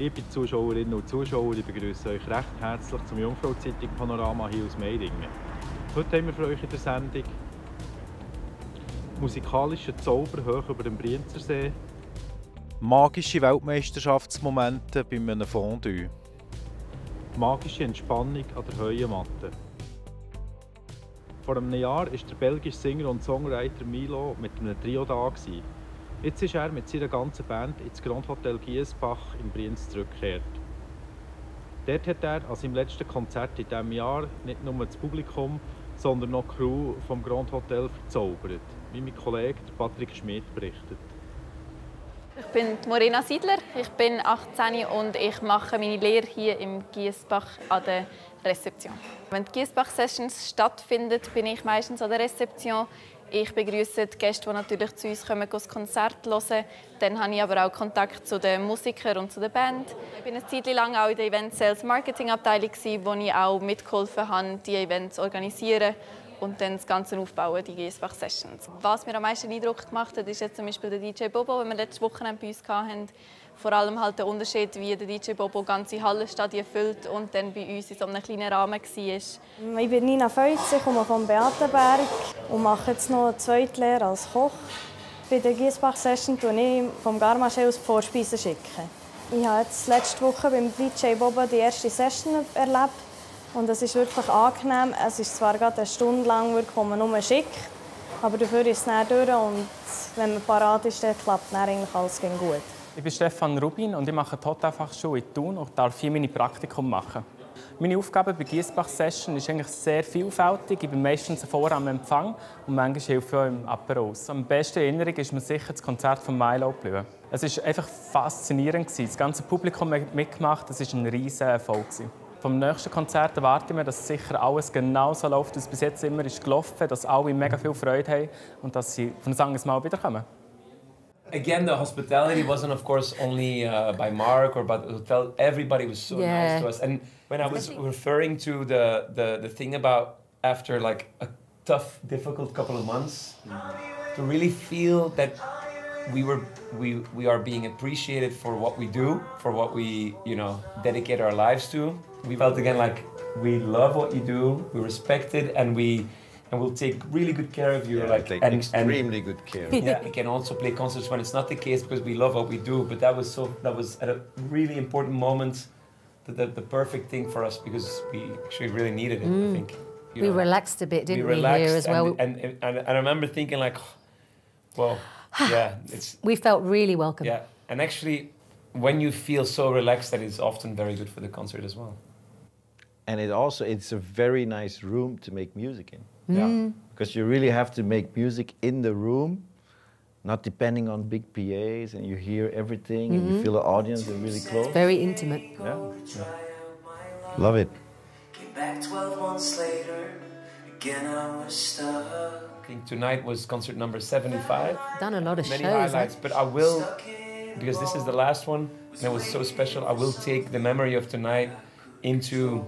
Liebe Zuschauerinnen und Zuschauer, ich begrüße euch recht herzlich zum Jungfrau-Zeitung Panorama hier aus Meiringen. Heute haben wir für euch in der Sendung musikalischen Zauber hoch über dem Brienzersee, magische Weltmeisterschaftsmomente bei einem Fondue, magische Entspannung an der Heuenmatte. Vor einem Jahr war der belgische Singer und Songwriter Milo mit einem Trio da. Jetzt ist er mit seiner ganzen Band ins Grand Hotel Giesbach in Brienz zurückgekehrt. Dort hat er an seinem letzten Konzert in diesem Jahr nicht nur das Publikum, sondern noch die Crew vom Grand Hotel verzaubert, wie mein Kollege Patrick Schmidt berichtet. Ich bin Morena Siedler, ich bin 18 und ich mache meine Lehre hier im Giesbach an der Rezeption. Wenn die Giesbach-Sessions stattfinden, bin ich meistens an der Rezeption. Ich begrüße die Gäste, die natürlich zu uns kommen, das Konzert hören. Dann habe ich aber auch Kontakt zu den Musikern und zu der Band. Ich war eine Zeit lang auch in der Event Sales Marketing Abteilung, wo ich auch mitgeholfen habe, die Events zu organisieren und dann das Ganze aufbauen, die Giesbach Sessions. Was mir am meisten Eindruck gemacht hat, ist jetzt zum Beispiel der DJ Bobo, den wir letzte Woche bei uns hatten. Vor allem halt der Unterschied, wie der DJ Bobo ganze Hallenstadien füllt und dann bei uns in so einem kleinen Rahmen war. Ich bin Nina Feutz, ich komme vom Beatenberg und mache jetzt noch eine zweite Lehre als Koch. Bei der Giesbach-Session schicke ich vom Garmaché aus die Vorspeisen. Ich habe jetzt letzte Woche beim DJ Bobo die erste Session erlebt und es ist wirklich angenehm. Es ist zwar gerade eine Stunde lang, wo man nur schickt, aber dafür ist es dann durch und wenn man parat ist, dann klappt dann eigentlich alles gut. Ich bin Stefan Rubin und ich mache die Hotelfachschule in Thun und darf hier meine Praktikum machen. Meine Aufgabe bei Giesbach Session ist eigentlich sehr vielfältig. Ich bin meistens vor am Empfang und manchmal helfe ich auch im Apero aus. Am besten Erinnerung ist mir sicher das Konzert von Milo geblieben. Es war einfach faszinierend. Das ganze Publikum hat mitgemacht. Es war ein riesiger Erfolg. Vom nächsten Konzert erwarte ich mir, dass sicher alles genau so läuft, wie es bis jetzt immer ist gelaufen, dass alle mega viel Freude haben und dass sie von einem Mal wiederkommen. Again, the hospitality wasn't, of course, only by Mark or by the hotel. Everybody was so nice to us. And when I was referring to the thing about after like a tough, difficult couple of months, to really feel that we are being appreciated for what we do, for what we dedicate our lives to. We felt again like we love what you do, we respect it, and we'll take really good care of you. Yeah, extremely good care. Yeah, we can also play concerts when it's not the case because we love what we do. But that was at a really important moment, the perfect thing for us because we actually really needed it. I think. We relaxed a bit, didn't we, here as well? And I remember thinking like, well, yeah, it's. We felt really welcome. Yeah, and actually, when you feel so relaxed, that is often very good for the concert as well. And it's a very nice room to make music in. Yeah. Because you really have to make music in the room, not depending on big PAs, and you hear everything, and you feel the audience are really close. It's very intimate. Yeah. Love it. Came back 12 months later, again I was stuck. I think tonight was concert number 75. Done a lot of Many shows. highlights, but I will, because this is the last one, and it was so special, I will take the memory of tonight into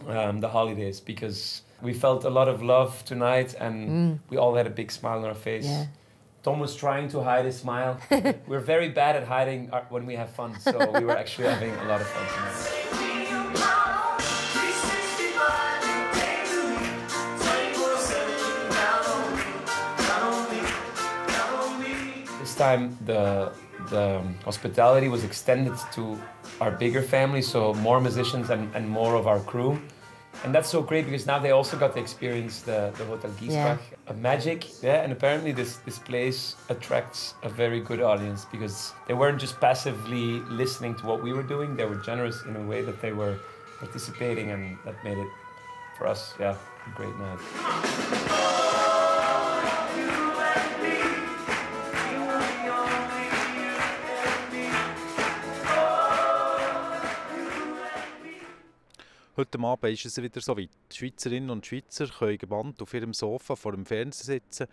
the holidays, because we felt a lot of love tonight and we all had a big smile on our face. Yeah. Tom was trying to hide his smile. We're very bad at hiding when we have fun, so we were actually having a lot of fun tonight. This time the hospitality was extended to our bigger family, so more musicians and more of our crew. And that's so great because now they also got to experience the Hotel Giesbach magic. Yeah, and apparently this place attracts a very good audience because they weren't just passively listening to what we were doing, they were generous in a way that they were participating, and that made it, for us, a great night. Heute Abend ist es wieder so weit. Die Schweizerinnen und Schweizer können gebannt auf ihrem Sofa vor dem Fernseher sitzen,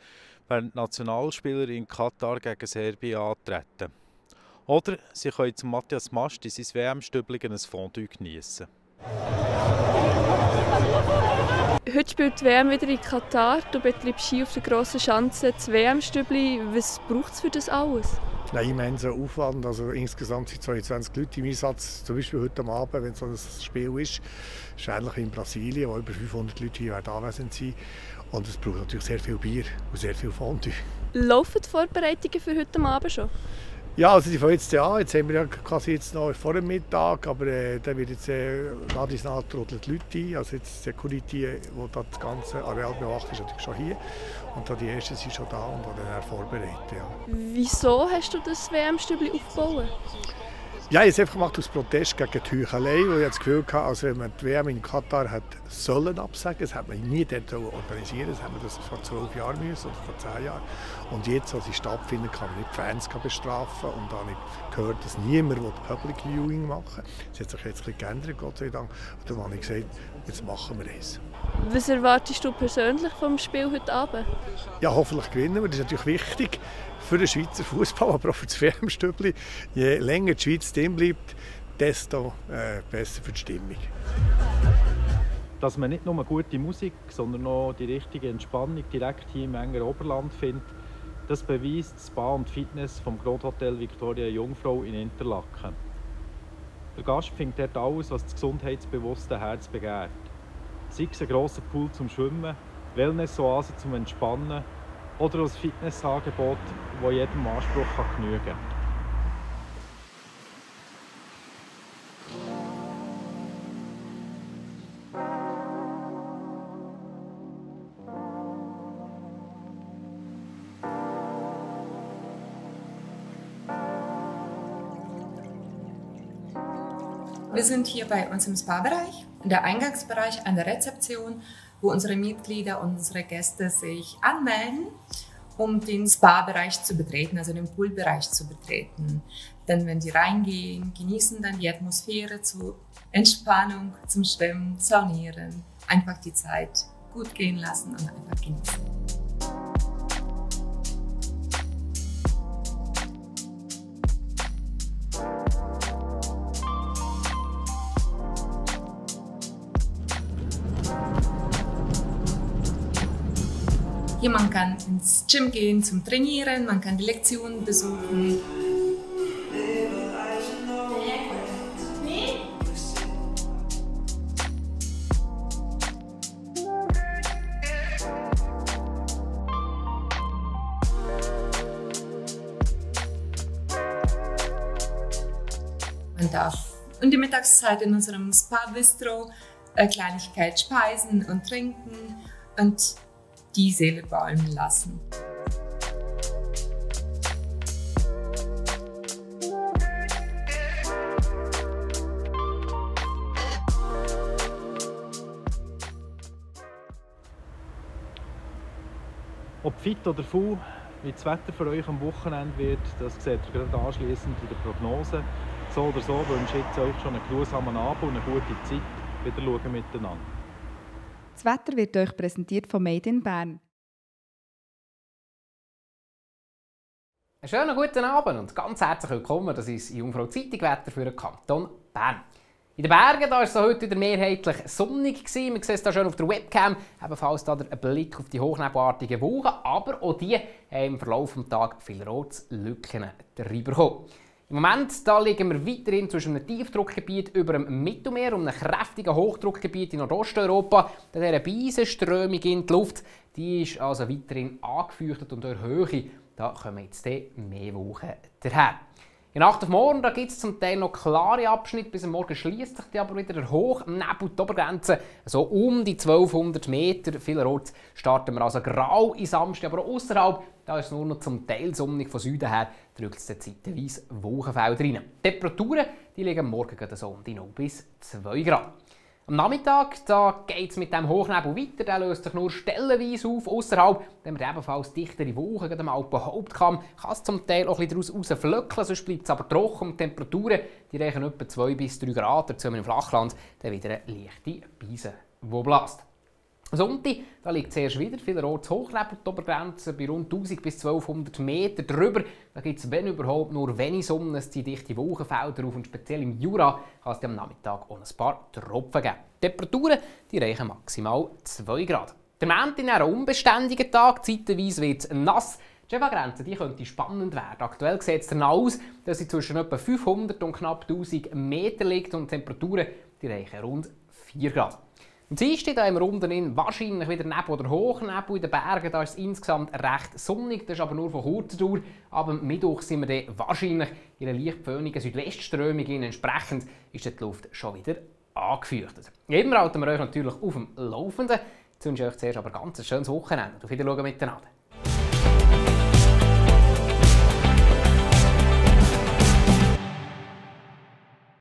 während die Nationalspieler in Katar gegen Serbien antreten. Oder sie können zum Matthias Mast in sein WM-Stübli ein Fondue geniessen. Heute spielt die WM wieder in Katar. Du betreibst hier auf der grossen Schanze das WM-Stübli. Was braucht es für das alles? einen immensen Aufwand. Also insgesamt sind 22 Leute im Einsatz. Zum Beispiel heute Abend, wenn so ein Spiel ist ähnlich wie in Brasilien, wo über 500 Leute hier anwesend sind. Und es braucht natürlich sehr viel Bier und sehr viel Fondue. Laufen die Vorbereitungen für heute Abend schon? Ja, also die fangen jetzt an. Jetzt haben wir ja quasi jetzt noch vor dem Mittag, aber dann wird jetzt nach und nach trudeln die Leute ein. Also jetzt die Security, die das ganze Areal bewacht, ist natürlich schon hier. Und die ersten sind schon da und dann vorbereitet. Ja. Wieso hast du das WM-Stübli aufgebaut? Ja, ich habe es einfach gemacht aus Protest gegen die Heuchelei, weil ich das Gefühl hatte, also wenn man die WM in Katar hat sollen absagen, das hätte man nie dort organisieren, das hätte man das vor 12 Jahren müssen oder vor 10 Jahren. Und jetzt, als sie stattfindet, kann man nicht die Fans bestrafen. Und da habe ich gehört, dass niemand Public Viewing machen will. Das hat sich jetzt ein bisschen geändert, Gott sei Dank. Und dann habe ich gesagt, jetzt machen wir es. Was erwartest du persönlich vom Spiel heute Abend? Ja, hoffentlich gewinnen wir. Das ist natürlich wichtig für den Schweizer Fußball, aber auch für das WM-Stübli. Je länger die Schweiz drin bleibt, desto besser für die Stimmung. Dass man nicht nur gute Musik, sondern auch die richtige Entspannung direkt hier im engen Oberland findet, das beweist das Spa und Fitness vom Großhotel Victoria Jungfrau in Interlaken. Der Gast findet dort alles, was das gesundheitsbewusste Herz begehrt. Sei es ein grosser Pool zum Schwimmen, Wellness-Oase zum Entspannen oder ein Fitnessangebot, das jedem Anspruch genügen kann. Wir sind hier bei uns im Spa-Bereich, der Eingangsbereich an der Rezeption, wo unsere Mitglieder und unsere Gäste sich anmelden, um den Spa-Bereich zu betreten, also den Poolbereich zu betreten. Denn wenn die reingehen, genießen dann die Atmosphäre zur Entspannung, zum Schwimmen, Saunieren, einfach die Zeit gut gehen lassen und einfach genießen. Hier man kann ins Gym gehen zum Trainieren, man kann die Lektionen besuchen. Man darf in der Mittagszeit in unserem Spa-Bistro Kleinigkeit speisen und trinken und die Seele baumeln lassen. Ob fit oder faul, wie das Wetter für euch am Wochenende wird, das seht ihr gerade anschliessend in der Prognose. So oder so wünsche ich jetzt euch schon einen geruhsamen Abend und eine gute Zeit. Wieder schauen miteinander. Das Wetter wird euch präsentiert von Made in Bern. Einen schönen guten Abend und ganz herzlich willkommen. Das ist Jungfrau Zeitung Wetter für den Kanton Bern. In den Bergen war es heute wieder mehrheitlich sonnig. Man sieht es hier schön auf der Webcam. Ebenfalls da ein Blick auf die hochnebelartigen Wolken. Aber auch die haben im Verlauf des Tages vielerorts Lücken darüber gekommen. Im Moment da liegen wir weiterhin zwischen einem Tiefdruckgebiet über dem Mittelmeer und einem kräftigen Hochdruckgebiet in Nordosteuropa. Diese Beisenströmung in die Luft die ist also weiterhin angefeuchtet und durch Höhe da kommen jetzt mehr Wolken daher. In Nacht auf morgen gibt es zum Teil noch klare Abschnitte, bis am Morgen schließt sich aber wieder der Hochnebel die Obergrenze, so um die 1200 Meter. Vielerorts starten wir also grau in Samstag, aber außerhalb da ist es nur noch zum Teil sonnig von Süden her, drückt es zeitweise Wolkenfelder rein. Die Temperaturen die liegen am Morgen so um die 0 bis 2 Grad. Am Nachmittag geht es mit dem Hochnebel weiter, der löst sich nur stellenweise auf. Außerhalb haben wir ebenfalls dichtere Wolken am Alpenhauptkamm. Kann es zum Teil auch ein bisschen daraus rausflöckeln, sonst bleibt es aber trocken. Die Temperaturen die reichen etwa 2 bis 3 Grad, dazu im Flachland dann wieder eine leichte Beise, die bläst. Am Sonntag da liegt es erst wieder vielerorts Hochnebel die Obergrenze bei rund 1000 bis 1200 Meter drüber. Da gibt es, wenn überhaupt, nur wenig Sonne, es ziehen dichte Wolkenfelder auf und speziell im Jura kann es am Nachmittag auch ein paar Tropfen geben. Die Temperaturen die reichen maximal 2 Grad. Der Montag ist ein unbeständiger Tag, zeitweise wird es nass. Die Jeva-Grenze könnte spannend werden. Aktuell sieht es danach aus, dass sie zwischen etwa 500 und knapp 1000 Meter liegt und die Temperaturen die reichen rund 4 Grad. Am Dienstag hier im Runden wahrscheinlich wieder Nebel oder Hochnebel. In den Bergen da ist es insgesamt recht sonnig, das ist aber nur von kurzer Dauer. Ab dem Mittwoch sind wir dann wahrscheinlich in einer leicht föhnigen Südwestströmung. Entsprechend ist die Luft schon wieder angefeuchtet. Immer halten wir euch natürlich auf dem Laufenden. Jetzt wünsche ich euch zuerst aber ein ganz schönes Wochenende. Auf Wiedersehen miteinander.